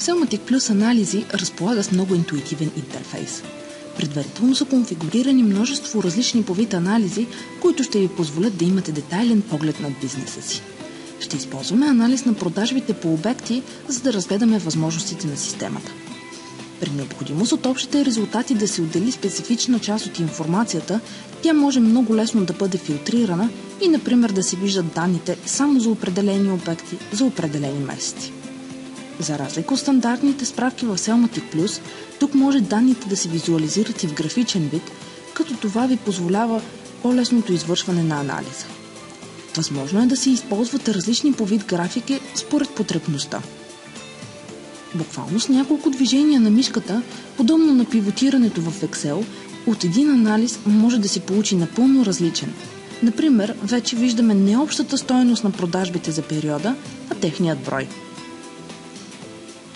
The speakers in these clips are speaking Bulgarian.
Selmatic Plus анализи разполага с много интуитивен интерфейс. Предварително са конфигурирани множество различни по вид анализи, които ще ви позволят да имате детайлен поглед над бизнеса си. Ще използваме анализ на продажбите по обекти, за да разгледаме възможностите на системата. При необходимост от общите резултати да се отдели специфична част от информацията, тя може много лесно да бъде филтрирана и, например, да се виждат данните само за определени обекти за определени месеци. За разлика от стандартните справки в Selmatic Plus, тук може данните да се визуализират и в графичен вид, като това ви позволява по-лесното извършване на анализа. Възможно е да се използват различни по вид графики според потребността. Буквално с няколко движения на мишката, подобно на пивотирането в Excel, от един анализ може да се получи напълно различен. Например, вече виждаме не общата стойност на продажбите за периода, а техният брой.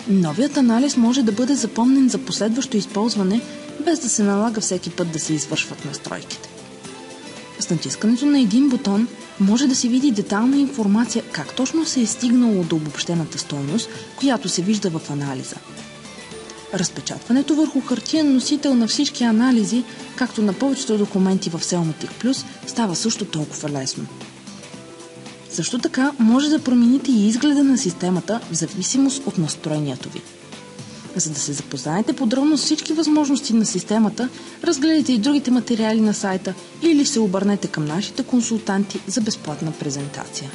Новият анализ може да бъде запомнен за последващо използване, без да се налага всеки път да се извършват настройките. С натискането на един бутон може да се види детална информация как точно се е стигнало до обобщената стойност, която се вижда в анализа. Разпечатването върху хартиен носител на всички анализи, както на повечето документи в Selmatic Plus, става също толкова лесно. Също така може да промените и изгледа на системата в зависимост от настроението ви. За да се запознаете подробно с всички възможности на системата, разгледайте и другите материали на сайта или се обърнете към нашите консултанти за безплатна презентация.